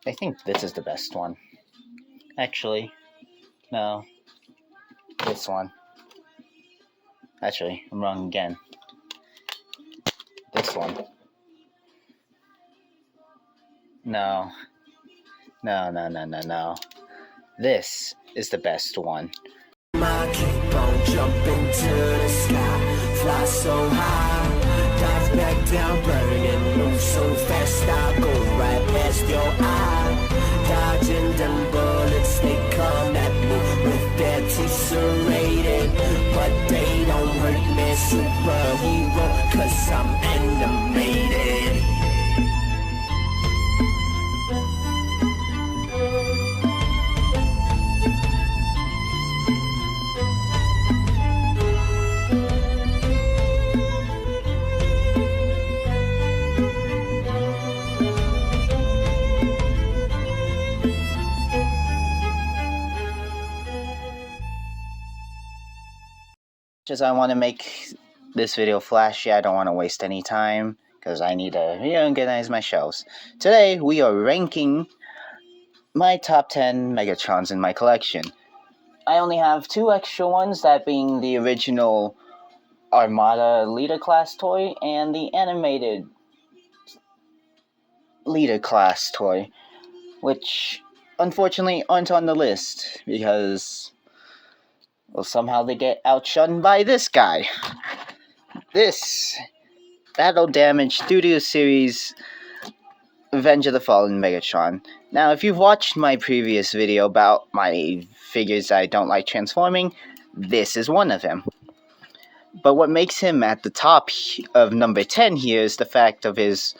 I think this is the best one. Actually, no. This one. Actually, I'm wrong again. This one. No. No. This is the best one. I keep on jumping to the sky, fly so high, dive back down, burning, move so fast, I go right past your eye, dodging them bullets, they come at me with their teeth serrated, but they don't hurt me, superhero, cause I'm animated. Just I want to make this video flashy, I don't want to waste any time, because I need to organize my shelves. Today, we are ranking my top 10 Megatrons in my collection. I only have 2 extra ones, that being the original Armada Leader Class toy and the animated Leader Class toy, which unfortunately aren't on the list, because well, somehow they get outshone by this guy. This Battle Damage Studio Series Revenge of the Fallen Megatron. Now, if you've watched my previous video about my figures I don't like transforming, this is one of them. But what makes him at the top of number 10 here is the fact of his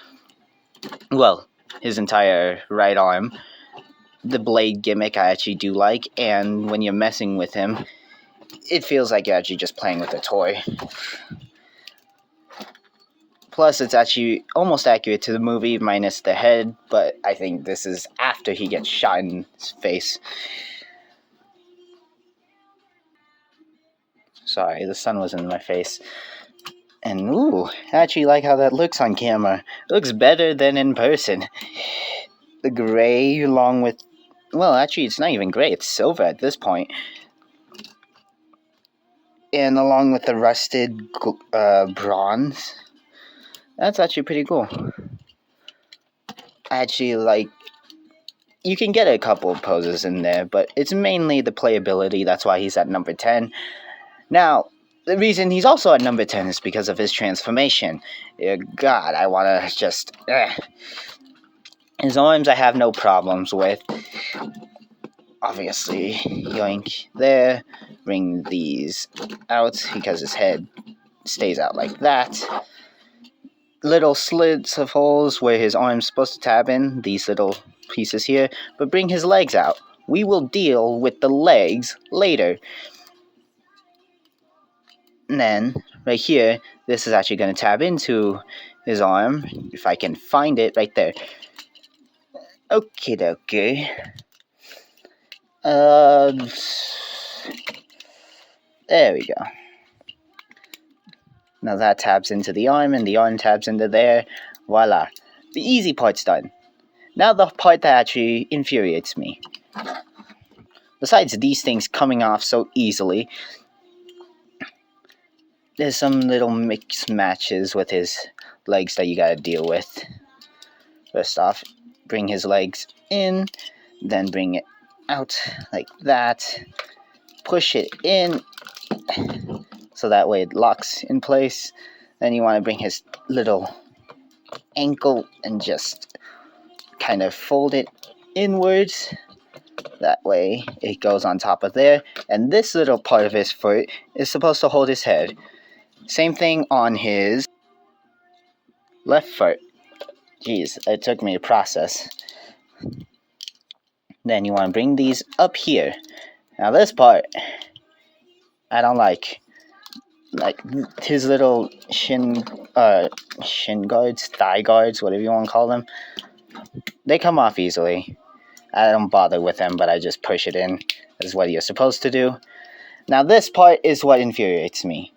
entire right arm. The blade gimmick I actually do like, and when you're messing with him, it feels like you're actually just playing with a toy. Plus, it's actually almost accurate to the movie, minus the head, but I think this is after he gets shot in his face. Sorry, the sun was in my face. And ooh, I actually like how that looks on camera. It looks better than in person. The gray along with... well, actually, it's not even gray, it's silver at this point. And along with the rusted bronze. That's actually pretty cool. I actually like... you can get a couple of poses in there, but it's mainly the playability. That's why he's at number 10. Now, the reason he's also at number 10 is because of his transformation. God, I want to just... His arms I have no problems with. Obviously, yoink there. Bring these out because his head stays out like that. Little slits of holes where his arm's supposed to tab in, these little pieces here, but bring his legs out. We will deal with the legs later. And then, right here, this is actually going to tab into his arm, if I can find it, right there. Okie dokie. There we go. Now that tabs into the arm, and the arm tabs into there. Voila. The easy part's done. Now the part that actually infuriates me. Besides these things coming off so easily, there's some little mix matches with his legs that you gotta deal with. First off, bring his legs in, then bring it out like that. Push it in, so that way it locks in place. Then you want to bring his little ankle and just kind of fold it inwards. That way it goes on top of there. And this little part of his foot is supposed to hold his head. Same thing on his left foot. Jeez, it took me a process. Then you want to bring these up here. Now this part, I don't like. Like his little shin guards, thigh guards, whatever you want to call them. They come off easily. I don't bother with them, but I just push it in. That's what you're supposed to do. Now this part is what infuriates me.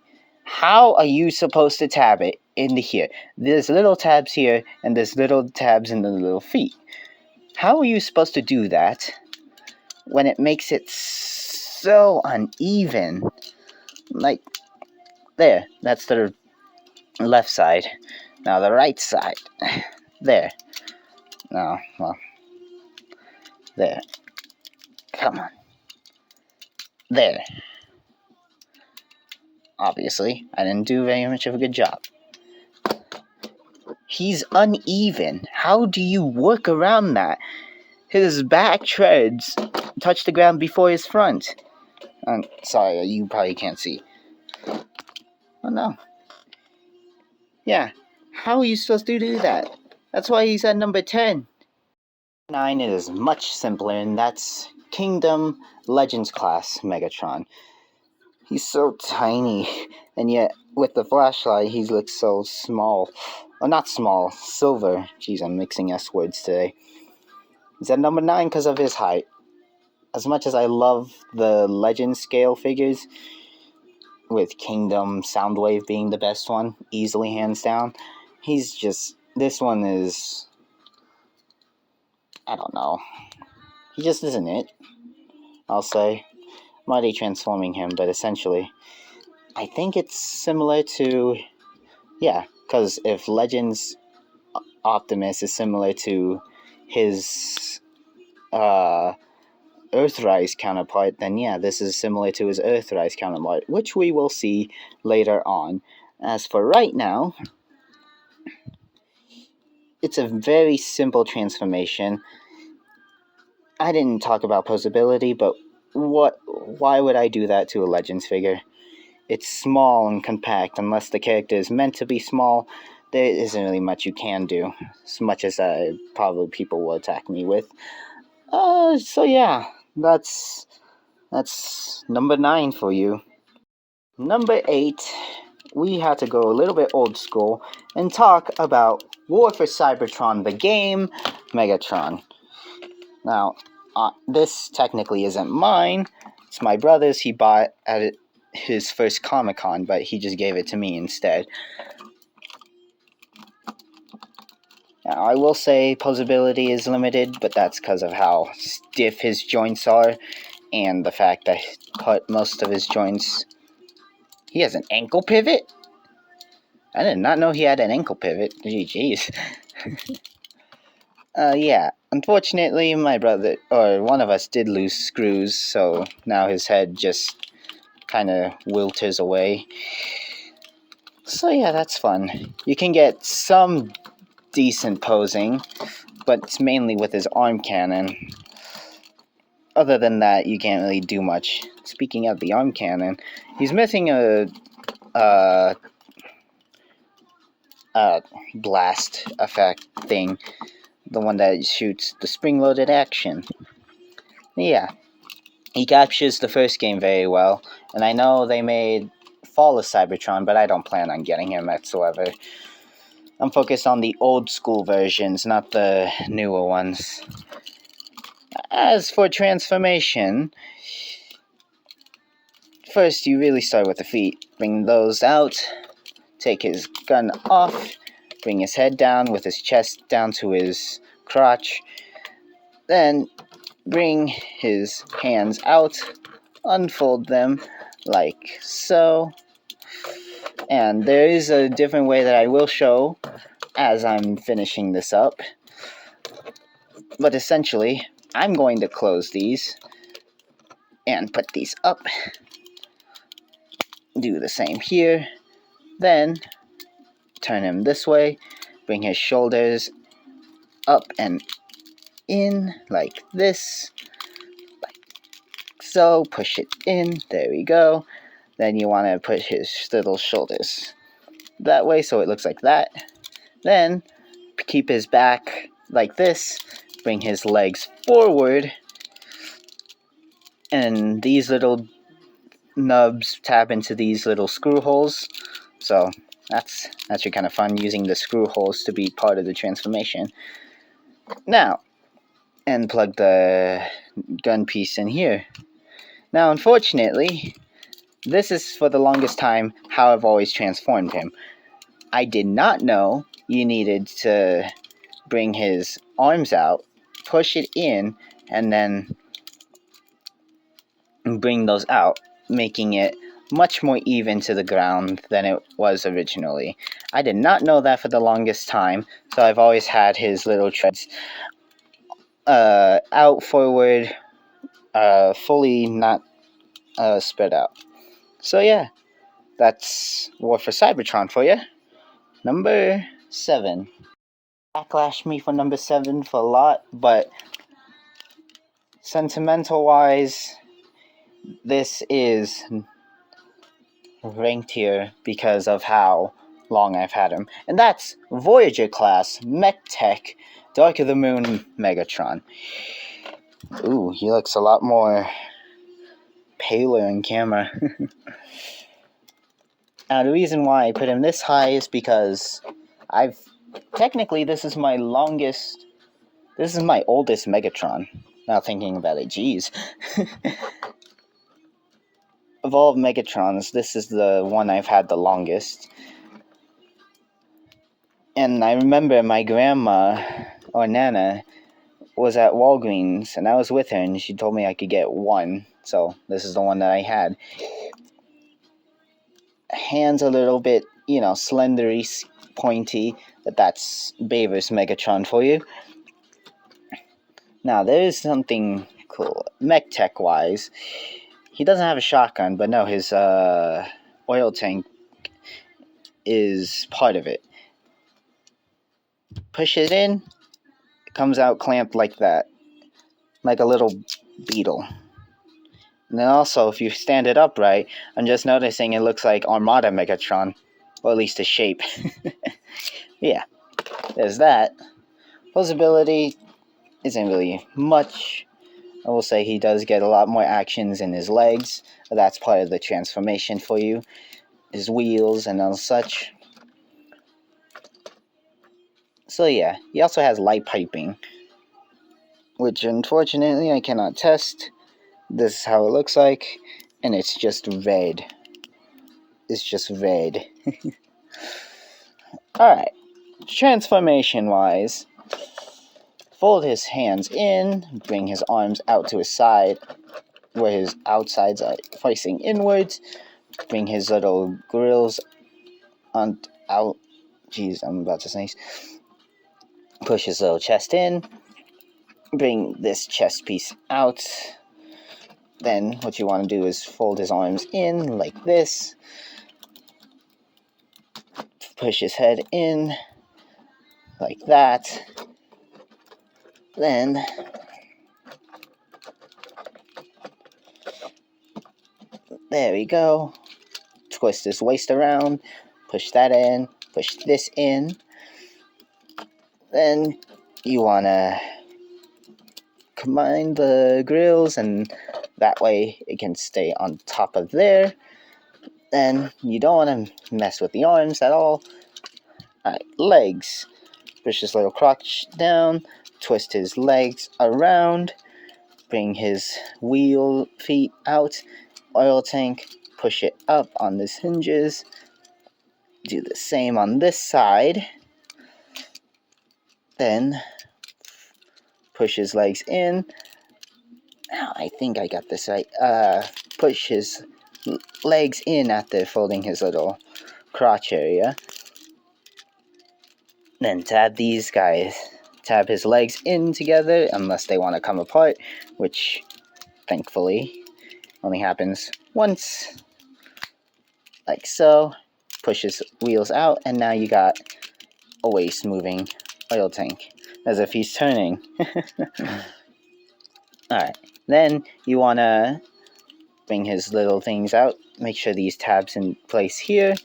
How are you supposed to tab it into here? There's little tabs here, and there's little tabs in the little feet. How are you supposed to do that when it makes it so uneven? Like, there, that's the left side. Now the right side. There. No, well, there. Come on. There. Obviously, I didn't do very much of a good job. He's uneven. How do you work around that? His back treads touch the ground before his front. Sorry, you probably can't see. Oh no. Yeah, how are you supposed to do that? That's why he's at number 10. 9 is much simpler, and that's Kingdom Legends class Megatron. He's so tiny, and yet with the flashlight he looks so small. Well, not small, silver. Jeez, I'm mixing S words today. He's at number 9 because of his height. As much as I love the Legend scale figures, with Kingdom Soundwave being the best one, easily hands down, this one is, I don't know. He just isn't it, I'll say. I'm already transforming him, but essentially, I think it's similar to, yeah, because if Legends Optimus is similar to his Earthrise counterpart, then yeah, this is similar to his Earthrise counterpart, which we will see later on. As for right now, it's a very simple transformation. I didn't talk about posability, but why would I do that to a Legends figure? It's small and compact. Unless the character is meant to be small, there isn't really much you can do, as much as probably people will attack me with. So yeah, that's number 9 for you. Number 8, we had to go a little bit old school and talk about War for Cybertron, the game, Megatron. Now, this technically isn't mine. It's my brother's. He bought at his first Comic-Con, but he just gave it to me instead. Now, I will say posability is limited, but that's because of how stiff his joints are, and the fact that most of his joints... He has an ankle pivot? I did not know he had an ankle pivot. Jeez. Yeah. Unfortunately, my brother, or one of us, did lose screws, so now his head just kind of wilters away. So yeah, that's fun. You can get some decent posing, but it's mainly with his arm cannon. Other than that, you can't really do much. Speaking of the arm cannon, he's missing a blast effect thing. The one that shoots the spring-loaded action. Yeah. He captures the first game very well, and I know they made Fall of Cybertron, but I don't plan on getting him whatsoever. I'm focused on the old school versions, not the newer ones. As for transformation, first you really start with the feet. Bring those out, take his gun off, bring his head down with his chest down to his crotch, then bring his hands out, unfold them like so, and there is a different way that I will show as I'm finishing this up, but essentially I'm going to close these and put these up, do the same here, then turn him this way, bring his shoulders up and in like this, like so, push it in, there we go. Then you want to put his little shoulders that way so it looks like that. Then keep his back like this, bring his legs forward, and these little nubs tap into these little screw holes. So that's actually kind of fun, using the screw holes to be part of the transformation. Now, and plug the gun piece in here. Now, unfortunately, this is for the longest time how I've always transformed him. I did not know you needed to bring his arms out push it in and then bring those out, making it much more even to the ground than it was originally. I did not know that for the longest time, so I've always had his little treads out forward, fully not spread out. So yeah, that's War for Cybertron for you. Number 7. Backlash me for number 7 for a lot, but sentimental wise, this is ranked here because of how long I've had him. And that's Voyager class Mech Tech Dark of the Moon Megatron. Ooh, he looks a lot more paler in camera. Now, the reason why I put him this high is because technically this is my oldest Megatron. Now thinking about it, geez. Of all Megatrons, this is the one I've had the longest. And I remember my grandma, or Nana, was at Walgreens, and I was with her, and she told me I could get one. So this is the one that I had. Hands a little bit, slendery, pointy, but that's Baver's Megatron for you. Now, there is something cool. Mech Tech-wise, he doesn't have a shotgun, but no, his oil tank is part of it. Push it in, it comes out clamped like that, like a little beetle. And then also, if you stand it upright, I'm just noticing it looks like Armada Megatron, or at least the shape. Yeah, there's that. Posability isn't really much. I will say he does get a lot more actions in his legs. That's part of the transformation for you. His wheels and all such. So yeah, he also has light piping, which unfortunately I cannot test. This is how it looks like, and it's just red. It's just red. Alright, transformation-wise, fold his hands in, bring his arms out to his side, where his outsides are facing inwards, bring his little grills out. Jeez, I'm about to sneeze. Push his little chest in, bring this chest piece out. Then what you want to do is fold his arms in like this. Push his head in like that. Then there we go. Twist his waist around. Push that in. Push this in. Then you want to combine the grills, and that way it can stay on top of there. Then you don't want to mess with the arms at all. Alright, legs. Push his little crotch down. Twist his legs around. Bring his wheel feet out. Oil tank. Push it up on these hinges. Do the same on this side. Then push his legs in. Now, I think I got this right. Push his legs in after folding his little crotch area. Then tab these guys. Tab his legs in together, unless they want to come apart, which, thankfully, only happens once. Like so. Push his wheels out, and now you got a waist-moving oil tank, as if he's turning. Alright, then you want to bring his little things out. Make sure these tabs in place here,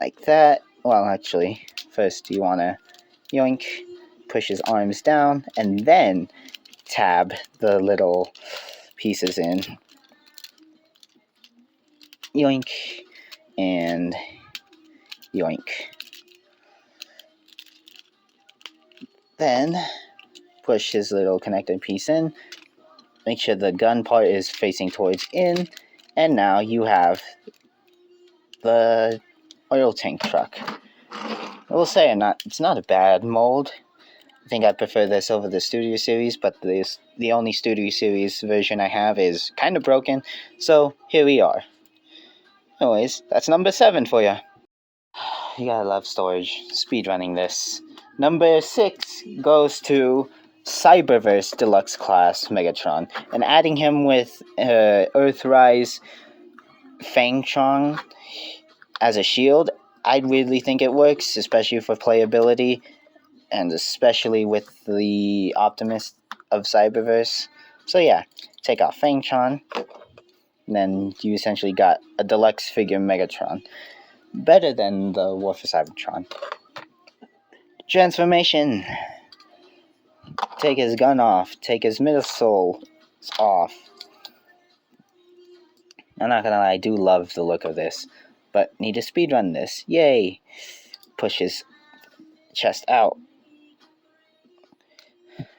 like that. Well, actually, first you want to yoink, push his arms down, and then tab the little pieces in. Yoink, and yoink. Then push his little connected piece in. Make sure the gun part is facing towards in. And now you have the oil tank truck. I will say it's not a bad mold. I think I prefer this over the Studio Series, but the only Studio Series version I have is kind of broken, so here we are. Anyways, that's number 7 for you. You gotta love storage. Speedrunning this. Number 6 goes to Cyberverse Deluxe Class Megatron, and adding him with Earthrise Fangtron as a shield, I really think it works, especially for playability, and especially with the Optimus of Cyberverse. So yeah, take off Fangtron, and then you essentially got a deluxe figure Megatron. Better than the War for Cybertron. Transformation. Take his gun off. Take his missiles off. I'm not gonna lie, I do love the look of this, but need to speedrun this. Yay! Push his chest out.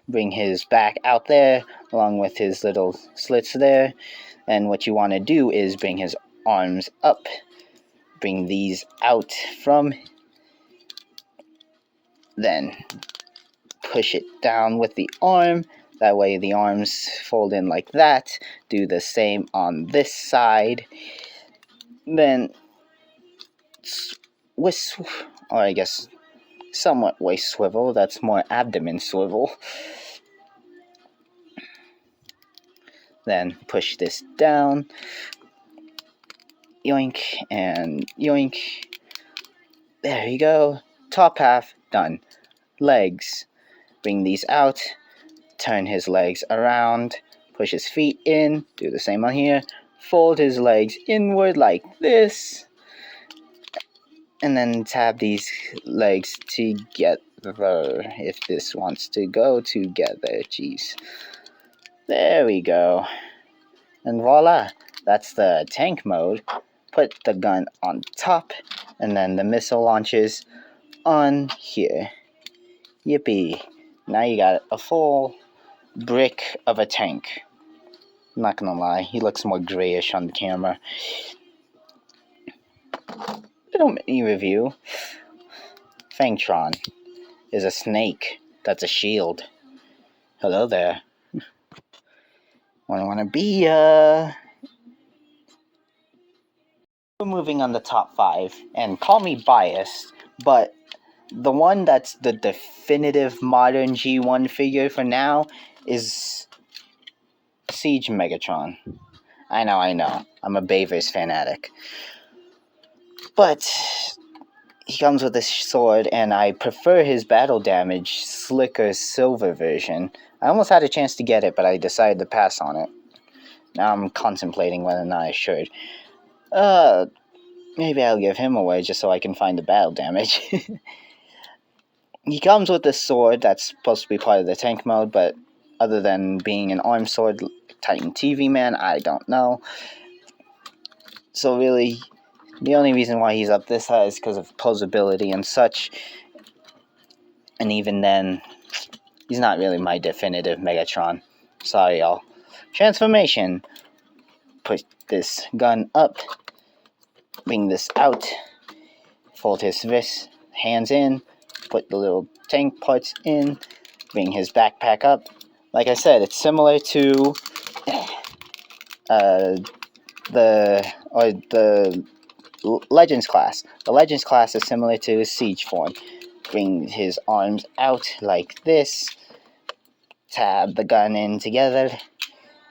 Bring his back out there, along with his little slits there. And what you want to do is bring his arms up. Bring these out from. Then push it down with the arm. That way the arms fold in like that. Do the same on this side. Then or I guess somewhat waist swivel. That's more abdomen swivel. Then push this down. Yoink and yoink. There you go. Top half done. Legs. Bring these out. Turn his legs around. Push his feet in. Do the same on here. Fold his legs inward like this. And then tab these legs together. If this wants to go together. Jeez. There we go. And voila. That's the tank mode. Put the gun on top. And then the missile launches on here. Yippee. Now you got a full brick of a tank. I'm not gonna lie, he looks more grayish on the camera. Little mini review. Fangtron is a snake that's a shield. Hello there. Wanna be We're moving on the top 5, and call me biased, but the one that's the definitive modern G1 figure for now is Siege Megatron. I know. I'm a Bayverse fanatic. But he comes with this sword, and I prefer his battle damage slicker silver version. I almost had a chance to get it, but I decided to pass on it. Now I'm contemplating whether or not I should. Maybe I'll give him away just so I can find the battle damage. He comes with this sword that's supposed to be part of the tank mode, but other than being an arm sword, Titan TV Man, I don't know. So really, the only reason why he's up this high is because of posability and such. And even then, he's not really my definitive Megatron. Sorry, y'all. Transformation. Put this gun up. Bring this out. Fold his wrist, hands in. Put the little tank parts in. Bring his backpack up. Like I said, it's similar to the Legends class. The Legends class is similar to his Siege form. Bring his arms out like this. Tab the gun in together.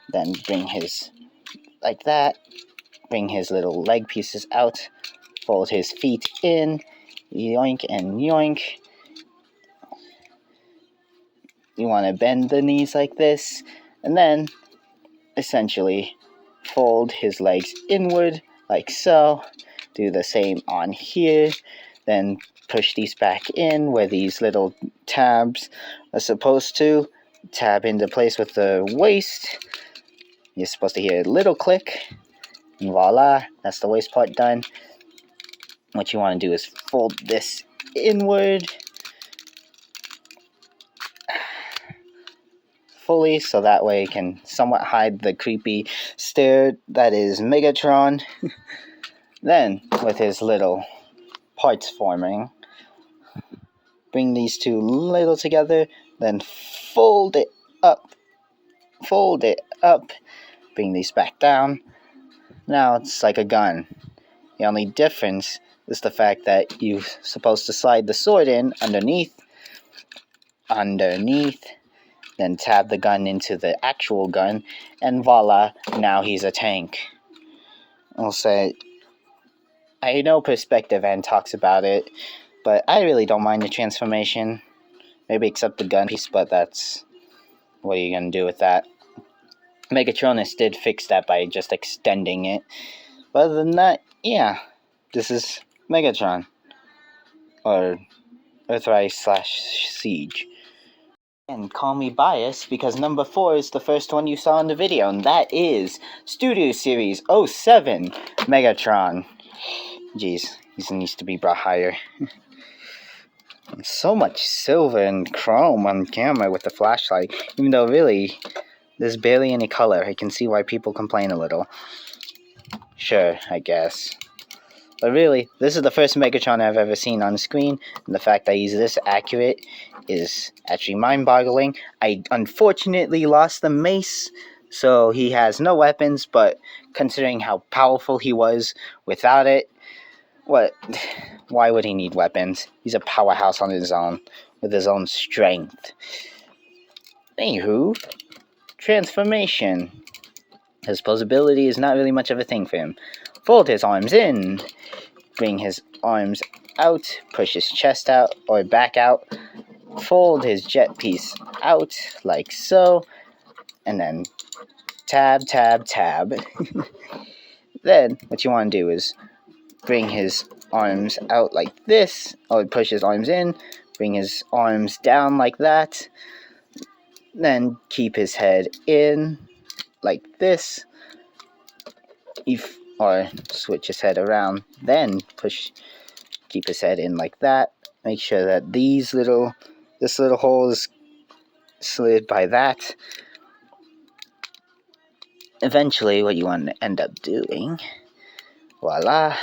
Then bring his like that. Bring his little leg pieces out. Fold his feet in. Yoink and yoink. You want to bend the knees like this. And then, essentially, fold his legs inward like so. Do the same on here. Then push these back in where these little tabs are supposed to. Tab into place with the waist. You're supposed to hear a little click. And voila, that's the waist part done. What you want to do is fold this inward fully, so that way it can somewhat hide the creepy stare that is Megatron. Then, with his little parts forming, bring these two little together, then fold it up, bring these back down. Now it's like a gun. The only difference is the fact that you're supposed to slide the sword in underneath, then tab the gun into the actual gun, and voila, now he's a tank. I'll say, I know Perspective N talks about it, but I really don't mind the transformation. Maybe except the gun piece, but that's... what are you going to do with that? Megatronus did fix that by just extending it. But other than that, yeah, this is Megatron. Or Earthrise/Siege. And call me biased because number 4 is the first one you saw in the video, and that is Studio Series 07 Megatron. Jeez, he needs to be brought higher. So much silver and chrome on camera with the flashlight, even though really there's barely any color. I can see why people complain a little. Sure, I guess. But really, this is the first Megatron I've ever seen on screen, and the fact that he's this accurate is actually mind-boggling. I unfortunately lost the mace, so he has no weapons, but considering how powerful he was without it, why would he need weapons? He's a powerhouse on his own, with his own strength. Anywho, transformation. His posability is not really much of a thing for him. Fold his arms in, bring his arms out, push his chest out or back out, fold his jet piece out like so, and then tab. Then what you want to do is bring his arms out like this, or push his arms in, bring his arms down like that, then keep his head in like this, or switch his head around, then keep his head in like that. Make sure that this little hole is slid by that. Eventually, what you want to end up doing, voila,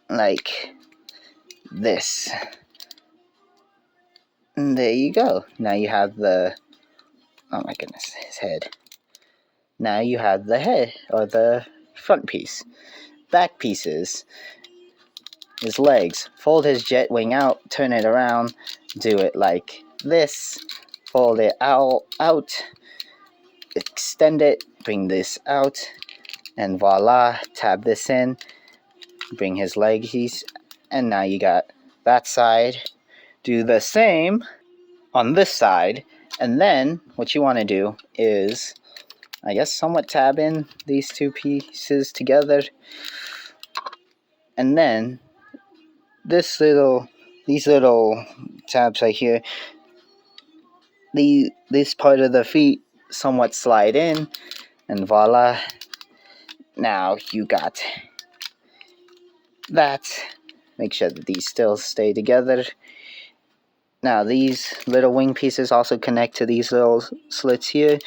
like this. And there you go. Now you have the, oh my goodness, his head. Now you have the head, or the front piece. Back pieces. His legs. Fold his jet wing out, turn it around, do it like this. Fold it out, extend it, bring this out, and voila, tab this in, bring his legs, and now you got that side. Do the same on this side, and then what you want to do is, I guess, somewhat tab in these two pieces together, and then these little tabs right here, this part of the feet somewhat slide in, and voila, now you got that. Make sure that these still stay together. Now these little wing pieces also connect to these little slits here,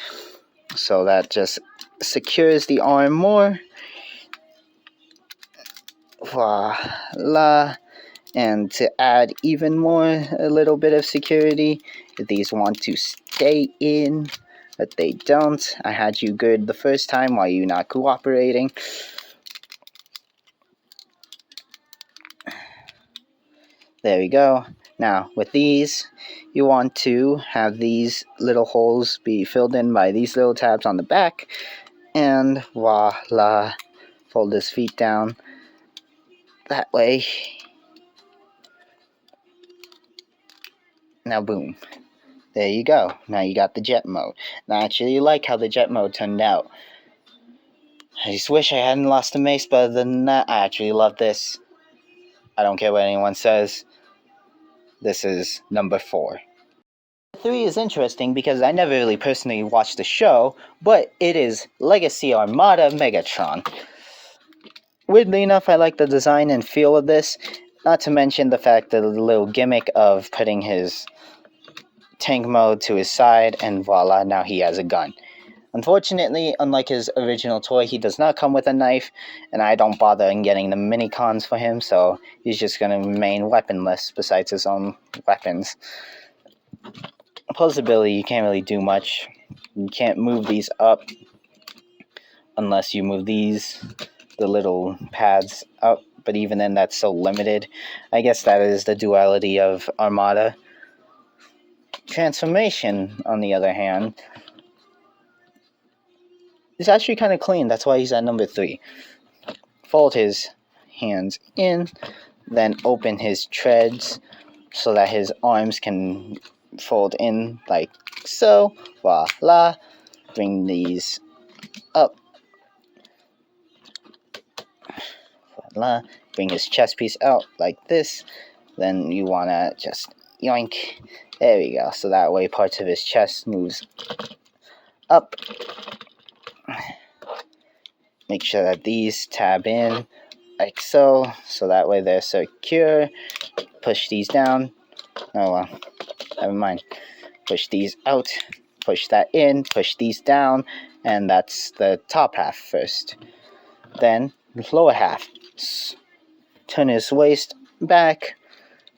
so that just secures the arm more. Voila. And to add even more, a little bit of security, if these want to stay in, but they don't. I had you good the first time, why are you not cooperating? There we go. Now, with these, you want to have these little holes be filled in by these little tabs on the back, and voila, fold his feet down that way. Now boom, there you go. Now you got the jet mode. And I actually like how the jet mode turned out. I just wish I hadn't lost the mace, but other than that, I actually love this. I don't care what anyone says. This is number 4. 3 is interesting because I never really personally watched the show, but it is Legacy Armada Megatron. Weirdly enough, I like the design and feel of this. Not to mention the fact that the little gimmick of putting his tank mode to his side, and voila, now he has a gun. Unfortunately, unlike his original toy, he does not come with a knife, and I don't bother in getting the mini-cons for him, so he's just going to remain weaponless besides his own weapons. Posability, you can't really do much. You can't move these up unless you move these, the little pads up, but even then that's so limited. I guess that is the duality of Armada. Transformation, on the other hand, is actually kind of clean. That's why he's at number 3. Fold his hands in, then open his treads so that his arms can fold in like so. Voila. Bring these up. Voila. Bring his chest piece out like this. Then you want to just yoink. There we go. So that way parts of his chest moves up. Make sure that these tab in like so. So that way they're secure. Push these down. Oh well. Never mind. Push these out. Push that in. Push these down. And that's the top half first. Then the lower half. Turn his waist back.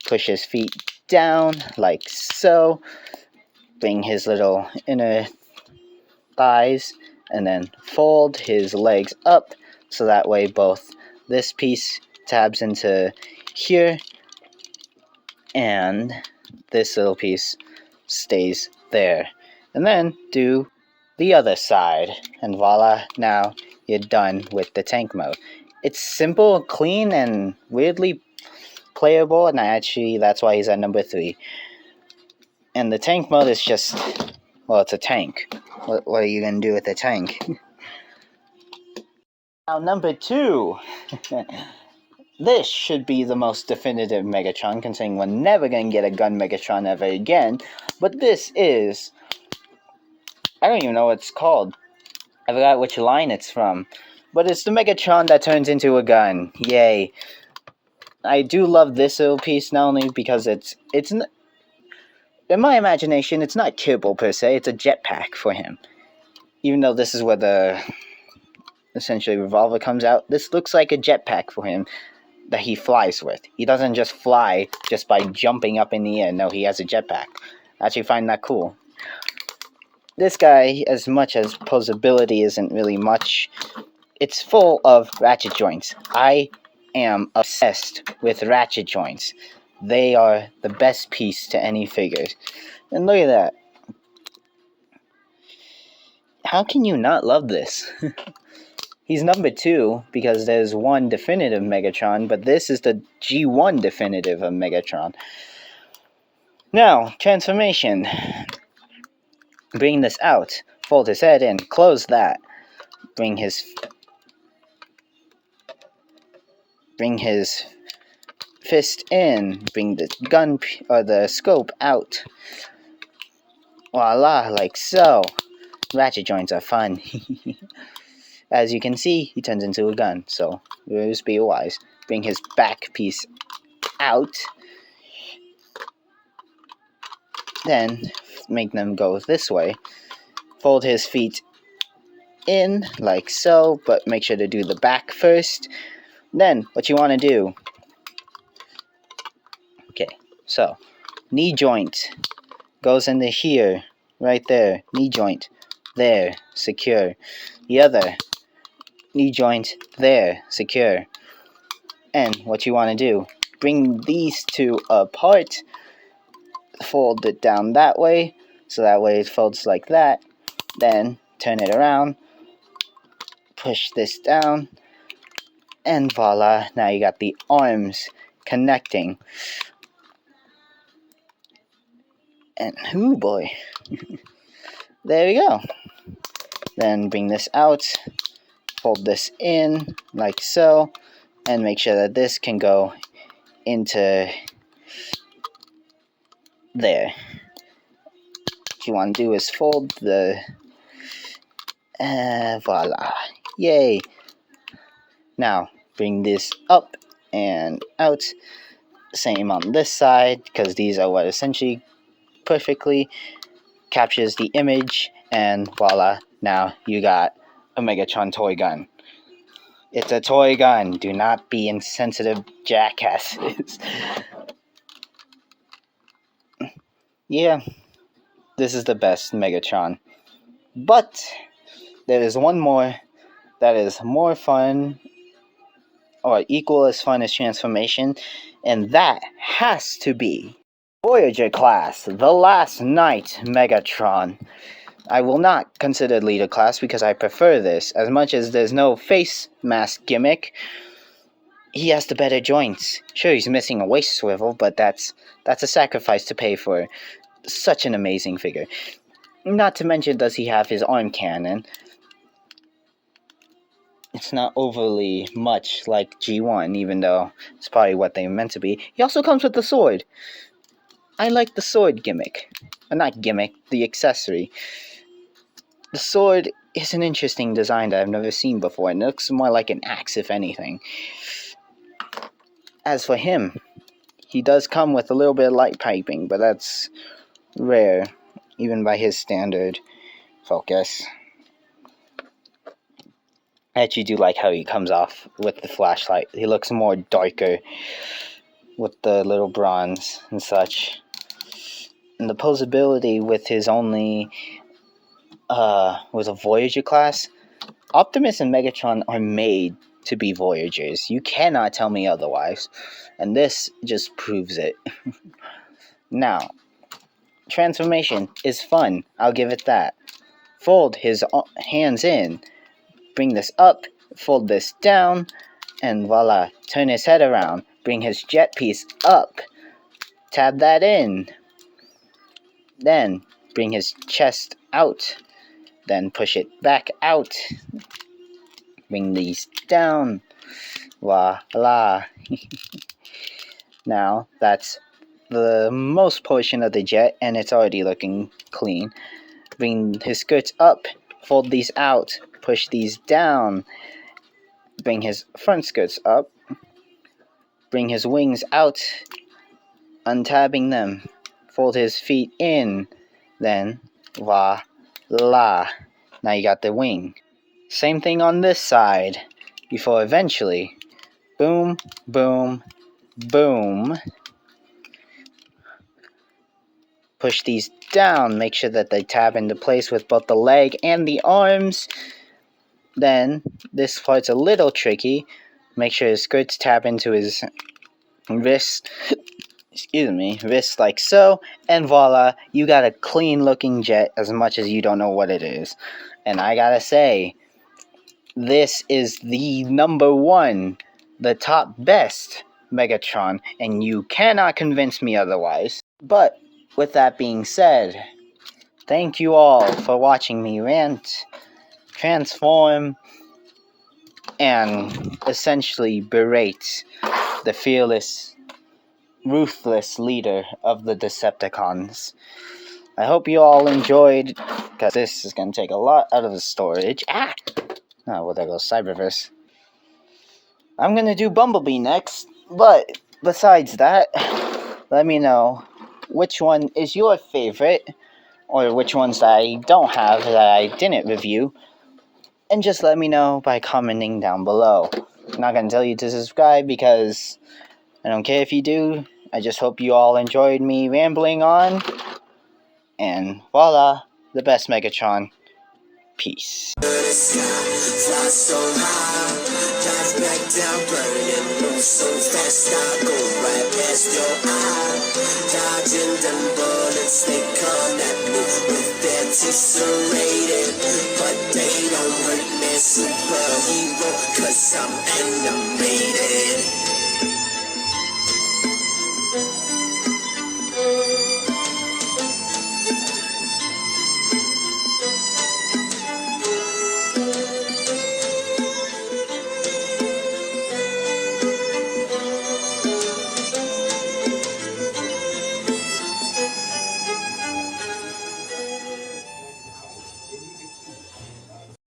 Push his feet down like so. Bring his little inner thighs. And then fold his legs up. So that way both this piece tabs into here. And this little piece stays there. And then do the other side. And voila, now you're done with the tank mode. It's simple, clean, and weirdly playable, and that's why he's at number 3. And the tank mode is just, well, it's a tank. What are you going to do with a tank? Now, number 2. This should be the most definitive Megatron, considering we're never going to get a gun Megatron ever again. But this is... I don't even know what it's called. I forgot which line it's from. But it's the Megatron that turns into a gun. Yay. I do love this little piece, not only because it's in my imagination, it's not kibble per se, it's a jetpack for him. Even though this is where the essentially revolver comes out, this looks like a jetpack for him that he flies with. He doesn't just fly just by jumping up in the air. No, he has a jetpack. I actually find that cool. This guy, as much as posability isn't really much, it's full of ratchet joints. I am obsessed with ratchet joints. They are the best piece to any figures. And look at that. How can you not love this? He's number 2 because there's one definitive Megatron, but this is the G1 definitive of Megatron. Now, transformation. Bring this out. Fold his head in. Close that. Bring his fist in. Bring the gun or the scope out. Voila, like so. Ratchet joints are fun. As you can see, he turns into a gun, so just be wise. Bring his back piece out. Then make them go this way. Fold his feet in like so, but make sure to do the back first. Then what you want to do, okay, so knee joint goes into here, right there, knee joint there, secure. The other knee joint there, secure. And what you want to do, bring these two apart, fold it down that way, so that way it folds like that. Then turn it around, push this down, and voila, now you got the arms connecting. And oh boy, there we go. Then bring this out, fold this in like so, and make sure that this can go into there. What you want to do is fold the voila, yay. Now bring this up and out, same on this side, because these are what essentially perfectly captures the image, and voila, Now you got a Megatron toy gun. It's a toy gun. Do not be insensitive jackasses. Yeah, this is the best Megatron. But there is one more that is more fun or equal as fun as Transformation, and that has to be Voyager class, the last night Megatron. I will not consider leader class because I prefer this. As much as there's no face mask gimmick, he has the better joints. Sure, he's missing a waist swivel, but that's a sacrifice to pay for such an amazing figure. Not to mention, does he have his arm cannon? It's not overly much like G1, even though it's probably what they meant to be. He also comes with the sword. I like the sword gimmick. Not gimmick, the accessory. The sword is an interesting design that I've never seen before, and it looks more like an axe, if anything. As for him, he does come with a little bit of light piping, but that's rare, even by his standard focus. I actually do like how he comes off with the flashlight. He looks more darker with the little bronze and such. And the posability with his only was a Voyager class. Optimus and Megatron are made to be Voyagers. You cannot tell me otherwise. And this just proves it. Now, transformation is fun. I'll give it that. Fold his hands in. Bring this up. Fold this down. And voila. Turn his head around. Bring his jet piece up. Tab that in. Then bring his chest out. Then push it back out. Bring these down. Voila. Now, that's the most portion of the jet, and it's already looking clean. Bring his skirts up. Fold these out. Push these down. Bring his front skirts up. Bring his wings out. Untabbing them. Fold his feet in. Then, voila. Now you got the wing. Same thing on this side. Before eventually, boom, boom, boom. Push these down. Make sure that they tab into place with both the leg and the arms. Then, this part's a little tricky. Make sure his skirts tab into his wrist. Wrist like so. And voila, you got a clean looking jet as much as you don't know what it is. And I gotta say, this is the number one, the top best Megatron, and you cannot convince me otherwise. But with that being said, thank you all for watching me rant, transform, and essentially berate the fearless, ruthless leader of the Decepticons. I hope you all enjoyed, because this is going to take a lot out of the storage. Oh, well, there goes Cyberverse. I'm going to do Bumblebee next, but besides that, let me know which one is your favorite, or which ones that I don't have that I didn't review, and just let me know by commenting down below. I'm not going to tell you to subscribe because I don't care if you do. I just hope you all enjoyed me rambling on, and voila, the best Megatron. Peace. Fly so high, dive back down, burning, move so fast, I go right past your eye. Dodging them bullets, they come at me with their teeth serrated, but they don't hurt me, superhero, 'cause I'm enemy.